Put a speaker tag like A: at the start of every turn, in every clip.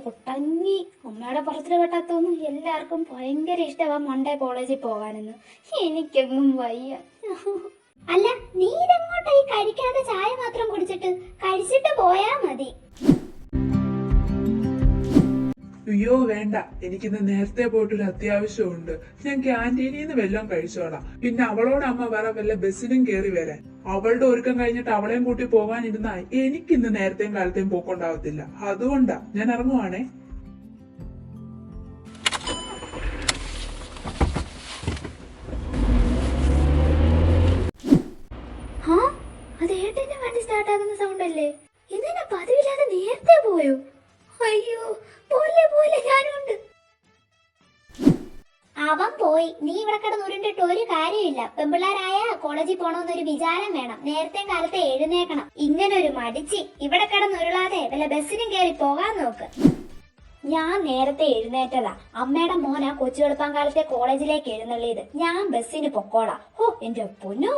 A: ഒട്ടങ്ങി. അമ്മയുടെ പുറത്തിൽ പെട്ടാത്തൊന്നും എല്ലാവർക്കും ഭയങ്കര ഇഷ്ടമാണ് മണ്ടേ കോളേജിൽ പോകാനെന്ന്. എനിക്കെങ്ങും വയ്യ. അല്ല, നീ ഇതെങ്ങോട്ടാ ഈ കഴിക്കാതെ ചായ മാത്രം കുടിച്ചിട്ട്? കഴിച്ചിട്ട് പോയാ മതി.
B: അയ്യോ വേണ്ട, എനിക്കിന്ന് നേരത്തെ പോയിട്ടൊരു അത്യാവശ്യമുണ്ട്. ഞാൻ ക്യാൻറ്റീനിൽ നിന്ന് വല്ലതും കഴിച്ചോളാം. പിന്നെ അവളോട് അമ്മ വേറെ വല്ല ബസ്സിനും കയറി വരാൻ. അവളുടെ ഒരുക്കം കഴിഞ്ഞിട്ട് അവളെയും കൂട്ടി പോകാനിരുന്നാ എനിക്കിന്ന് നേരത്തെയും കാലത്തെയും പോക്കുണ്ടാവത്തില്ല. അതുകൊണ്ടാ ഞാൻ ഇറങ്ങുവാണേ.
A: അത് ഏട്ടന്റെ വണ്ടി സ്റ്റാർട്ട് ആകുന്ന സൗണ്ട് അല്ലേ? ഇന്നെ പതിവില്ലാതെ നേരത്തെ പോയോ? അയ്യോ, പോലെ പോലെ ഞാനുണ്ട്. അവൻ പോയി. നീ ഇവിടെ കിടന്ന് ഉരുണ്ടിട്ട് ഒരു കാര്യമില്ല. പെമ്പിള്ളാരായ കോളേജിൽ പോണോന്നൊരു വിചാരം വേണം. നേരത്തെ കാലത്തെ എഴുന്നേക്കണം. ഇങ്ങനൊരു മടിച്ച് ഇവിടെ കിടന്നുരുളാതെ വല്ല ബസ്സിനും കയറി പോകാൻ നോക്ക്. ഞാൻ നേരത്തെ എഴുന്നേറ്റതാ. അമ്മയുടെ മോനാ കൊച്ചു വെളുപ്പാൻ കാലത്തെ കോളേജിലേക്ക് എഴുന്നള്ളിയത്. ഞാൻ ബസ്സിന് പൊക്കോളാം. ഓ എന്റെ പൊന്നോ.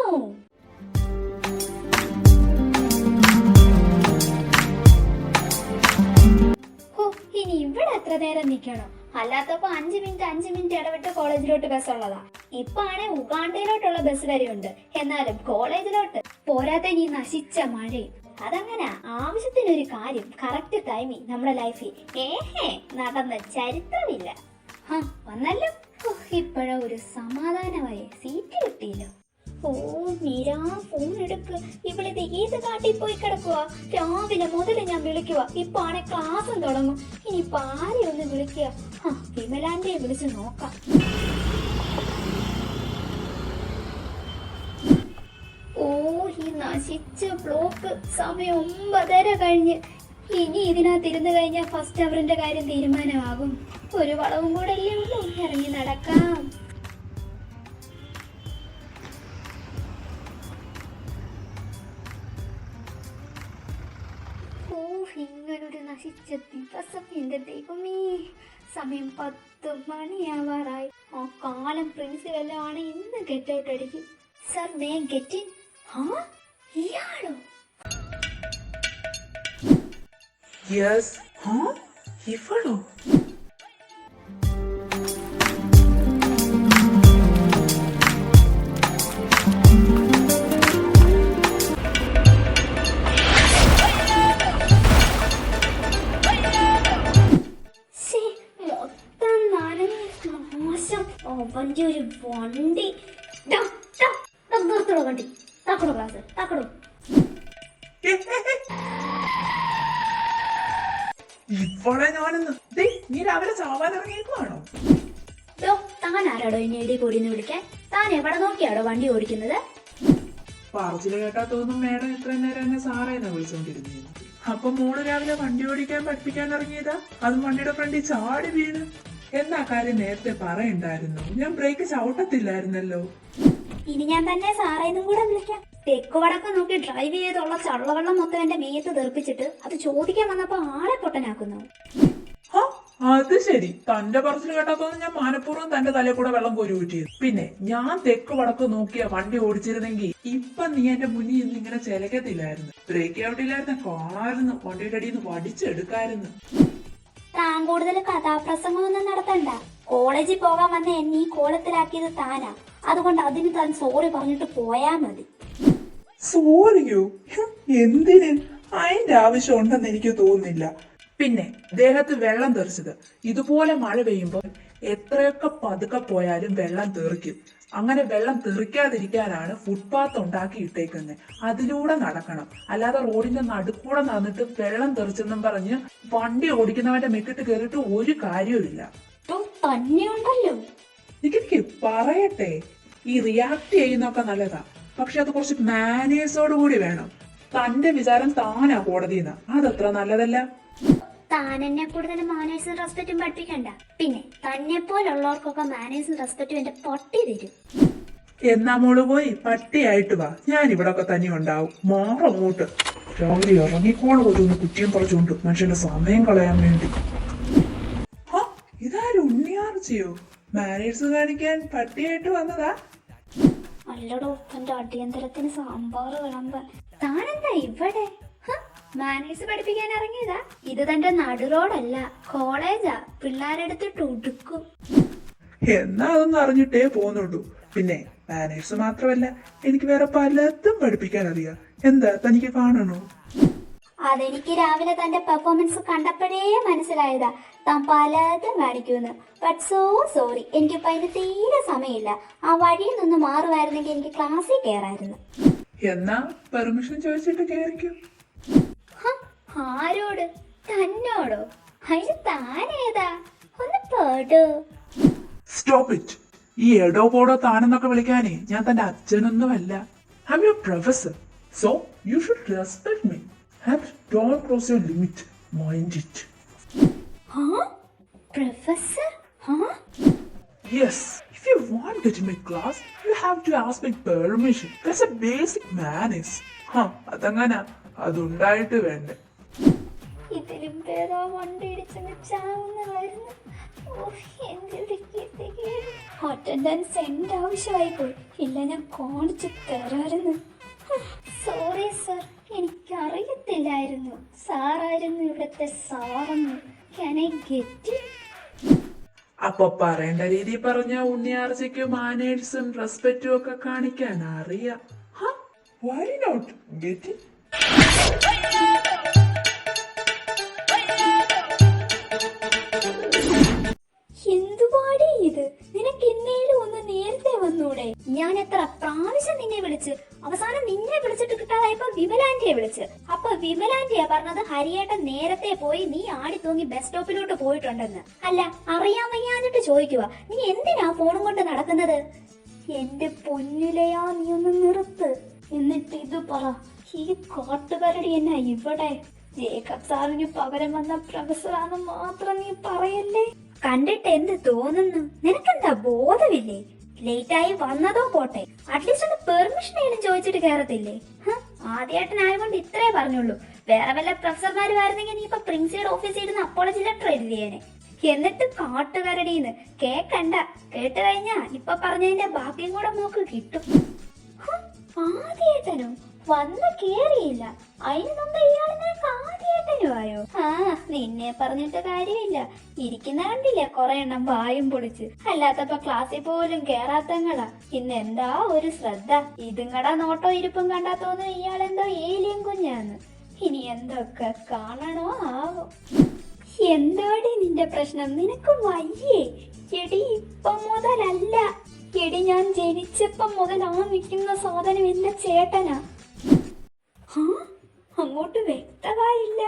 A: ഇനി ഇവിടെ എത്ര നേരം നിൽക്കണോ? അല്ലാത്തപ്പോ 5 മിനിറ്റ് ഇടവിട്ട് കോളേജിലോട്ട് ബസ് ഉള്ളതാ. ഇപ്പൊ ആണെ ഉഗാണ്ടയിലോട്ടുള്ള ബസ് വരെയുണ്ട്. എന്നാലും കോളേജിലോട്ട് പോരാത്ത ഈ നശിച്ച മഴയും. അതങ്ങനെ ആവശ്യത്തിനൊരു കാര്യം കറക്റ്റ് ടൈമിൽ നമ്മുടെ ലൈഫിൽ നടന്ന ചരിത്രമില്ല. വന്നല്ലോ. ഇപ്പോഴാ ഒരു സമാധാനമായി. സീറ്റ് കിട്ടിയില്ലോ. ഓ മീരാ, ഫോൺ എടുക്ക്. ഇവളിത് ഏത് കാട്ടിൽ പോയി കിടക്കുക? രാവിലെ മുതൽ ഞാൻ വിളിക്കുക. ഇപ്പൊ ആണെ ക്ലാസ്സും തുടങ്ങും. ഇനിയിപ്പൊ ആരെ ഒന്ന് വിളിക്കുക? വിമലാന്റെ വിളിച്ചു നോക്കാം. ഓ ഈ നശിച്ച ബ്ലോക്ക്. സമയം 9:30 കഴിഞ്ഞ്. ഇനി ഇതിനകത്ത് ഇരുന്ന് കഴിഞ്ഞാൽ ഫസ്റ്റ് അവറിന്റെ കാര്യം തീരുമാനമാകും. ഒരു വളവും കൂടെ അല്ലേ ഉള്ളൂ. ഇറങ്ങി നടക്കാം. ഇങ്ങനൊരു നശിച്ച ദിവസം. എന്റെ ദൈവമേ, സമയം 10 മണിയാവാറായി. ആ കാലം പ്രിൻസിപ്പൽ ആണ് ഇന്ന് ഗെറ്റ് ഔട്ട് അടിക്കും. Sir may get in? ഇയാളോ?
B: യെസ്. ഇവളോ?
A: അവന്റെ ഒരു വണ്ടി. നിർത്തണോ വണ്ടി? താക്കണോ ക്ലാസ്? താക്കണോ?
B: ഇവളെ ഞാനെന്ന് നീ രാവിലെ ചാവാൻ ഇറങ്ങിയേക്കുവാണോ?
A: താൻ ആരാടോ ഇനി എടി പൊടിന്ന് വിളിക്കാൻ? താൻ എവിടെ നോക്കിയാടോ വണ്ടി ഓടിക്കുന്നത്?
B: പറച്ചില് കേട്ടാ തോന്നും മേഡം ഇത്ര നേരം എന്നെ സാറേന്നാ വിളിച്ചോണ്ടിരുന്നു. അപ്പൊ മോള് രാവിലെ വണ്ടി ഓടിക്കാൻ പഠിപ്പിക്കാൻ ഇറങ്ങിയതാ. അതും വണ്ടിയുടെ ഫ്രണ്ടിൽ ചാടി വീണ്. എന്നാ കാര്യം നേരത്തെ പറയണ്ടായിരുന്നു. ഞാൻ ബ്രേക്ക് ചവിട്ടത്തില്ലായിരുന്നല്ലോ.
A: ഇനി ഞാൻ തന്നെ സാറേന്നും കൂടെ വിളിക്കാം. തെക്ക് വടക്ക് നോക്കി ഡ്രൈവ് ചെയ്തുള്ള ചള്ളവെള്ളം മൊത്തം എന്റെ മേത്ത് തെറിപ്പിച്ചിട്ട് അത് ചോദിക്കാൻ വന്നപ്പോ ആളെ പൊട്ടനാക്കുന്നു.
B: അത് ശരി, തന്റെ പറച്ചിൽ കേട്ടാത്തോന്ന് ഞാൻ മനഃപൂർവ്വം തന്റെ തലയിൽ കൂടെ വെള്ളം കോരി ഊറ്റിയത്. പിന്നെ ഞാൻ തെക്ക് വടക്ക് നോക്കിയ വണ്ടി ഓടിച്ചിരുന്നെങ്കിൽ ഇപ്പൊ നീ എന്റെ മുന്നിൽ നിന്ന് ഇങ്ങനെ ചെലക്കത്തില്ലായിരുന്നു. ബ്രേക്ക് ഔട്ടില്ലായിരുന്നു, കാണായിരുന്നു. വണ്ടിയുടെ അടിയിൽ നിന്ന് വടിച്ചെടുക്കായിരുന്നു.
A: താൻ കൂടുതൽ കഥാപ്രസംഗമൊന്നും നടത്തണ്ട. കോളേജിൽ പോകാൻ വന്ന എന്നെ ഈ കോലത്തിലാക്കിയത് താനാ. അതുകൊണ്ട് അതിന് താൻ സോറി പറഞ്ഞിട്ട് പോയാ മതി.
B: സോറിയോ? എന്തിന്? അതിന്റെ ആവശ്യം ഉണ്ടെന്ന് എനിക്ക് തോന്നുന്നില്ല. പിന്നെ ദേഹത്ത് വെള്ളം തെറിച്ചത്. ഇതുപോലെ മഴ പെയ്യുമ്പോൾ എത്രയൊക്കെ പതുക്കെ പോയാലും വെള്ളം തെറിക്കും. അങ്ങനെ വെള്ളം തെറിക്കാതിരിക്കാനാണ് ഫുട്പാത്ത് ഉണ്ടാക്കി ഇട്ടേക്കുന്നത്. അതിലൂടെ നടക്കണം. അല്ലാതെ റോഡിന്റെ നടുക്കൂടെ നടന്നിട്ട് വെള്ളം തെറിച്ചെന്നും പറഞ്ഞ് വണ്ടി ഓടിക്കുന്നവന്റെ മെക്കിട്ട് കയറിയിട്ട് ഒരു കാര്യവുമില്ല.
A: തന്നെയുണ്ടല്ലോ.
B: എനിക്ക് പറയട്ടെ, ഈ റിയാക്ട് ചെയ്യുന്നൊക്കെ നല്ലതാ. പക്ഷെ അത് കുറച്ച് മാനേഴ്സോട് കൂടി വേണം. തന്റെ വിചാരം താനാ കോടതിന്ന്. അതത്ര നല്ലതല്ല.
A: താൻ എന്നെ കൂടുതൽ മാനേഴ്സും റെസ്പെക്റ്റും പഠിപ്പിക്കണ്ട. പിന്നെ തന്നെ പോലുള്ളവർക്കൊക്കെ മാനേഴ്സും റെസ്പെക്റ്റും എന്റെ പൊട്ടി തരും.
B: എന്നാ മോള് പോയി പട്ടിയായിട്ട് വാ. ഞാൻ ഇവിടെ ഒക്കെ തന്നെ ഉണ്ടാവും. മാറങ്ങോട്ട്. രാവിലെ ഇറങ്ങിക്കോളൂ ഓരോന്ന് കുറ്റിയും പറിച്ചുകൊണ്ട് മനുഷ്യന്റെ സമയം കളയാൻ വേണ്ടി. ഇതാരും ഉണ്ണിയാർച്ചയോ? മാനേഴ്സ് കാണിക്കാൻ പട്ടിയായിട്ട് വന്നതാ?
A: അല്ലടോ, തന്റെ അടിയന്തരത്തിന് സാമ്പാർ വിളമ്പാൻ. താനെന്താ ഇവിടെ? മാനേഴ്സ് പഠിപ്പിക്കാൻ ഇറങ്ങിയതാ. ഇത് തന്റെ നടു റോഡല്ല, കോളേജാ. പിള്ളേരെടുത്തിട്ട് ഉടുക്കും.
B: എന്നാ അതൊന്നും അറിഞ്ഞിട്ടേ പോന്നുള്ളൂ. പിന്നെ മാനേഴ്സ് മാത്രമല്ല, എനിക്ക് വേറെ പലതും പഠിപ്പിക്കാൻ അറിയാം. എന്താ തനിക്ക് കാണണോ?
A: അതെനിക്ക് രാവിലെ തന്റെ പെർഫോമൻസ് കണ്ടപ്പോഴേ മനസ്സിലായതാ, താൻ പലതും കാണിക്കുമെന്ന്. ബട്ട് സോ സോറി, എനിക്കിപ്പോ അതിന് തീരെ സമയമില്ല. ആ വഴിയിൽ നിന്ന് മാറുമായിരുന്നെങ്കിൽ എനിക്ക് ക്ലാസ്സിൽ കയറായിരുന്നു.
B: എന്നാ പെർമിഷൻ ചോദിച്ചിട്ട് കേറിക്കും.
A: ആരോട്? തന്നോടോ? അതിന് താനേതാ? ഒന്ന് പോടോ.
B: Stop it. ഈ എടോ പോടോ താനെന്നൊക്കെ വിളിക്കാനേ ഞാൻ തന്റെ അച്ഛനൊന്നുമല്ല. I am your professor, so you should respect me and don't cross your limit. Mind it.
A: Professor?
B: Yes, if you want to get in my class, you have to ask my permission. That's a basic manners. അതങ്ങനെ അതുണ്ടായിട്ട് വേണ്ടേ.
A: ഇതിലും പേരോ വണ്ടി ഇടിച്ചങ്ങ് ചാവുന്നതായിരുന്നു. Attendance എന്റെ ആവശ്യമായി പോയി. ഇല്ല, ഞാൻ കാണിച്ചു തരായിരുന്നു. സോറി സർ, എനിക്കറിയത്തില്ലായിരുന്നു സാറായിരുന്നു ഇവിടുത്തെ സാറെന്ന്. Can I get it?
B: അപ്പൊ പറയേണ്ട രീതി പറഞ്ഞ ഉണ്ണിയാർച്ചയ്ക്ക് മാനേഴ്സും റെസ്പെക്റ്റും ഒക്കെ കാണിക്കാൻ അറിയാം. Why not get it?
A: എന്തുപാടി ഇത്? നിനക്ക് ഇന്നേലും ഒന്ന് നേരത്തെ വന്നൂടെ? ഞാൻ എത്ര പ്രാവശ്യം നിന്നെ വിളിച്ച്, അവസാനം നിന്നെ വിളിച്ചിട്ട് കിട്ടാതായപ്പോ വിമലാന്റിയെ വിളിച്ച്. അപ്പൊ വിമലാന്റിയാ പറഞ്ഞത് ഹരിയേട്ടൻ നേരത്തെ പോയി നീ ആടി തൂങ്ങി ബസ് സ്റ്റോപ്പിലോട്ട് പോയിട്ടുണ്ടെന്ന്. അല്ല, അറിയാൻ വയ്യാഞ്ഞിട്ട് ചോദിക്കുക, നീ എന്തിനാ ഫോണും കൊണ്ട് നടക്കുന്നത്? എന്റെ പൊന്നിലയാ, നീ ഒന്ന് നിർത്ത്. എന്നിട്ട് ഇത് പറ, ഈ കാട്ടുകാരടി എന്നാ ഇവിടെ? ജേക്കബ് സാറിന് പകരം വന്ന പ്രൊഫസറാന്ന് മാത്രം നീ പറയല്ലേ. കണ്ടിട്ട് എന്ത് തോന്നുന്നു? നിനക്കെന്താ ബോധമില്ലേ? ലേറ്റ് ആയി വന്നതോ പോട്ടെ, അറ്റ്ലീസ്റ്റ് ഒന്ന് പെർമിഷൻ ആയാലും ചോദിച്ചിട്ട് കയറത്തില്ലേ? ആദ്യമായിട്ടായതുകൊണ്ട് ഇത്രേ പറഞ്ഞുള്ളൂ. വേറെ വല്ല പ്രൊഫസർമാരുമായിരുന്നെങ്കിൽ നീ ഇപ്പൊ പ്രിൻസിയുടെ ഓഫീസിൽ ഇരുന്ന് അപ്പോളജി ലെറ്റർ എഴുതിയേനെ. എന്നിട്ട് കാട്ടുകരടീന്ന് കേക്കണ്ട. കേട്ട് കഴിഞ്ഞാ ഇപ്പൊ പറഞ്ഞതിന്റെ ബാക്കിയും കൂടെ നോക്ക് കിട്ടും. ആദ്യേട്ടനോ? വന്ന് കേറിയില്ല, അതിന് മുമ്പ് ഇയാള് നിനക്ക് ആദ്യേട്ടനും ആയോ? നിന്നെ പറഞ്ഞിട്ട് കാര്യമില്ല. ഇരിക്കുന്ന കണ്ടില്ലേ കൊറേ എണ്ണം വായും പൊളിച്ച്. അല്ലാത്തപ്പോ ക്ലാസ്സിൽ പോലും കേറാത്തങ്ങളാ. ഇന്ന് എന്താ ഒരു ശ്രദ്ധ. ഇതുങ്ങടെ നോട്ടോ ഇരിപ്പും കണ്ടാ തോന്നും ഇയാളെന്തോ ഏലിയൻ കുഞ്ഞാന്ന്. ഇനി എന്തൊക്കെ കാണണോ ആവോ. എന്തോടി നിന്റെ പ്രശ്നം? നിനക്ക് വയ്യേ? എടി ഇപ്പം മുതലല്ല, എടി ഞാൻ ജനിച്ചപ്പം മുതൽ ആ നിൽക്കുന്ന സാധനം എന്റെ ചേട്ടനാ. അങ്ങോട്ട് വ്യക്തമായില്ല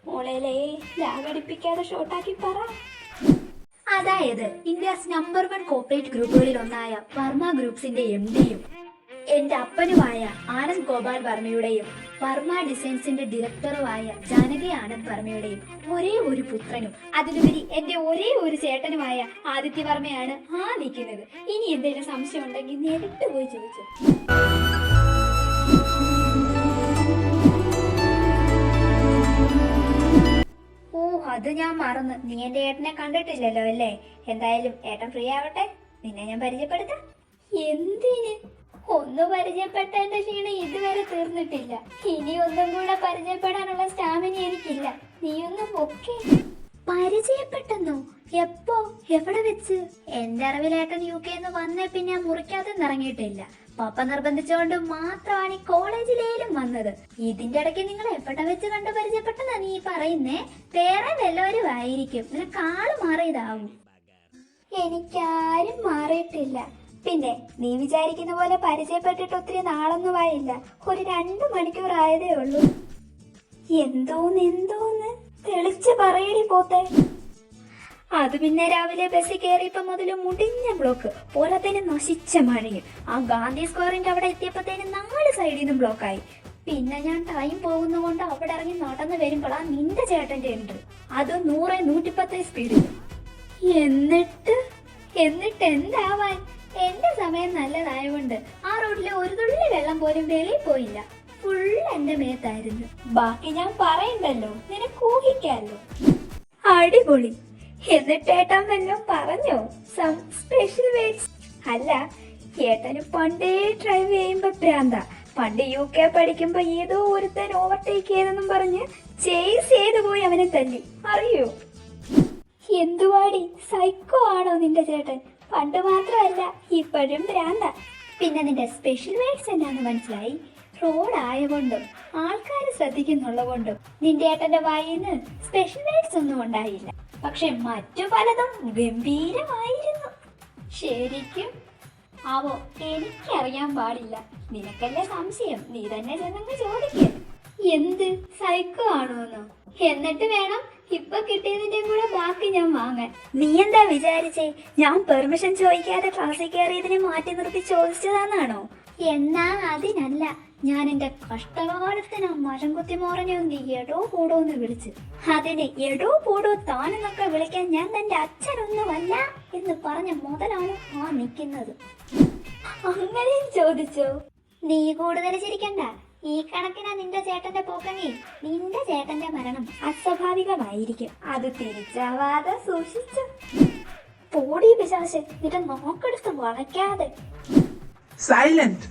A: മോളേലേ. ലാഗടിപ്പിക്കാതെ ഷോർട്ടാക്കി പറ. അതായത് ഇന്ത്യസ് നമ്പർ 1 കോർപ്പറേറ്റ് ഗ്രൂപ്പുകളിൽ ഒന്നായ വർമ്മ ഗ്രൂപ്പ്സിന്റെ MD-യും എന്റെ അപ്പനുമായ ആനന്ദ് ഗോപാൽ വർമ്മയുടെയും വർമ്മ ഡിസൈൻസിന്റെ ഡയറക്ടറുമായ ജാനകി ആനന്ദ് വർമ്മയുടെയും ഒരേ ഒരു പുത്രനും അതിലുപരി എന്റെ ഒരേ ഒരു ചേട്ടനുമായ ആദിത്യ വർമ്മയാണ് ആ നിൽക്കുന്നത്. ഇനി എന്തെങ്കിലും സംശയം ഉണ്ടെങ്കിൽ നേരിട്ട് പോയി ചോദിച്ചു. അത് ഞാൻ മറന്നു. നീ എന്റെ ഏട്ടനെ കണ്ടിട്ടില്ലല്ലോ അല്ലേ? എന്തായാലും ഏട്ടൻ ഫ്രീ ആവട്ടെ, നിന്നെ ഞാൻ പരിചയപ്പെടുത്താം. എന്തിന്? ഒന്ന് പരിചയപ്പെട്ടതിന്റെ ക്ഷീണം ഇതുവരെ തീർന്നിട്ടില്ല. ഇനി ഒന്നും കൂടെ പരിചയപ്പെടാനുള്ള സ്റ്റാമിന എനിക്കില്ല. നീ ഒന്ന് പൊക്കെ. പരിചയപ്പെട്ടെന്നോ? എപ്പോ? എവിടെ വെച്ച്? എന്റെ അറിവിലേട്ടൻ UK വന്നേ പിന്നെ മുറിക്കാതെ ഇറങ്ങിയിട്ടില്ല. പപ്പ നിർബന്ധിച്ചുകൊണ്ട് മാത്രമാണ് ഈ കോളേജിലേലും വന്നത്. ഇതിന്റെ ഇടയ്ക്ക് നിങ്ങൾ എവിടെ വെച്ച് കണ്ട് പരിചയപ്പെട്ടതാ നീ പറയുന്നേ? വേറെ വല്ലവരും ആയിരിക്കും. നിനക്ക് ആള് മാറിയതാവും. എനിക്കാരും മാറിയിട്ടില്ല. പിന്നെ നീ വിചാരിക്കുന്ന പോലെ പരിചയപ്പെട്ടിട്ട് ഒത്തിരി നാളൊന്നും ആയില്ല. ഒരു 2 മണിക്കൂർ ആയതേ ഉള്ളൂ. എന്തോന്ന് തെളിച്ച് പറയടി പോത്തെ. അത് പിന്നെ രാവിലെ ബസ്സിൽ കയറിയപ്പോ മുതല് മുടിഞ്ഞ ബ്ലോക്ക്, പോലത്തേന് നശിച്ച മഴയും. ആ ഗാന്ധി സ്ക്വയറിന്റെ അവിടെ എത്തിയപ്പോഴത്തേന് 4 സൈഡിൽ നിന്നും ബ്ലോക്കായി. പിന്നെ ഞാൻ ടൈം പോകുന്നതുകൊണ്ട് അവിടെ ഇറങ്ങി നടന്നു വരുമ്പോഴാ നിന്റെ ചേട്ടന്റെ ഉണ്ട്. അത് 100-110 സ്പീഡിൽ. എന്നിട്ട് എന്താവാൻ? എന്റെ സമയം നല്ലതായതുകൊണ്ട് ആ റോഡിലെ ഒരു തുള്ളി വെള്ളം പോലും വെളിയിൽ പോയില്ല. ഫുൾ എന്റെ മേത്തായിരുന്നു. ബാക്കി ഞാൻ പറയണ്ടല്ലോ, നിനക്ക് ഊഹിക്കാലോ. അടിപൊളി. എന്നിട്ട് ഏട്ടൻ വല്ലതും പറഞ്ഞോ? Some special words? അല്ല, ഏട്ടന് പണ്ടേ ഡ്രൈവ് ചെയ്യുമ്പോ ഭ്രാന്ത. പണ്ട് UK പഠിക്കുമ്പോ ഏതോ ഒരുത്തൻ ഓവർടേക്ക് ചെയ്തെന്നും പറഞ്ഞ് ചേസ് ചെയ്തു പോയി അവനെ തല്ലി, അറിയോ? എന്തുവാടി, സൈക്കോ ആണോ നിന്റെ ചേട്ടൻ? പണ്ട് മാത്രമല്ല, ഇപ്പോഴും ഭ്രാന്ത. പിന്നെ നിന്റെ സ്പെഷ്യൽ വേർഡ്സ് എന്നാന്ന് മനസ്സിലായി. റോഡായകൊണ്ടും ആൾക്കാർ ശ്രദ്ധിക്കുന്നുള്ളതുകൊണ്ടും നിന്റെ ഏട്ടന്റെ വായിന്ന് സ്പെഷ്യൽ വേർഡ്സ് ഒന്നും ഉണ്ടായില്ല. പക്ഷെ മറ്റു പലതും ഗംഭീരമായിരുന്നു. ശരിക്കും ആവോ, എനിക്കറിയാൻ പാടില്ല. നിനക്കല്ലേ സംശയം, നീ തന്നെ ചെന്നങ്ങ് ചോദിക്ക. എന്ത് സൈക്കോ ആണോന്നോ? എന്നിട്ട് വേണം ഇപ്പൊ കിട്ടിയതിന്റെ കൂടെ ബാക്കി ഞാൻ വാങ്ങാൻ. നീ എന്താ വിചാരിച്ചേ, ഞാൻ പെർമിഷൻ ചോദിക്കാതെ ക്ലാസ്സിൽ കയറിയതിനെ മാറ്റി നിർത്തി ചോദിച്ചതാണോ? എന്നാ അതിനല്ല, ഞാൻ എന്റെ കഷ്ടകാലത്തിന് ആ മരം കുത്തി മോറനെ ഒന്ന് എടോ കൂടോ എന്ന് വിളിച്ച്, അതിന് എടോ കൂടോ താനെന്നൊക്കെ വിളിക്കാൻ ഞാൻ തന്റെ അച്ഛനൊന്നുമല്ല എന്ന് പറഞ്ഞ മുതലാണ് ആ നിൽക്കുന്നത്. അങ്ങനെയും ചോദിച്ചോ? നീ കൂടുതൽ ചിരിക്കണ്ട. ഈ കണക്കിനാ നിന്റെ ചേട്ടന്റെ പോക്കെങ്കിൽ നിന്റെ ചേട്ടന്റെ മരണം അസ്വാഭാവികമായിരിക്കും. അത് തിരിച്ചാവാതെ സൂക്ഷിച്ചു. പോടി പിശാച്, നിന്റെ നോക്കെടുത്ത് വളയ്ക്കാതെ.
B: സൈലന്റ്.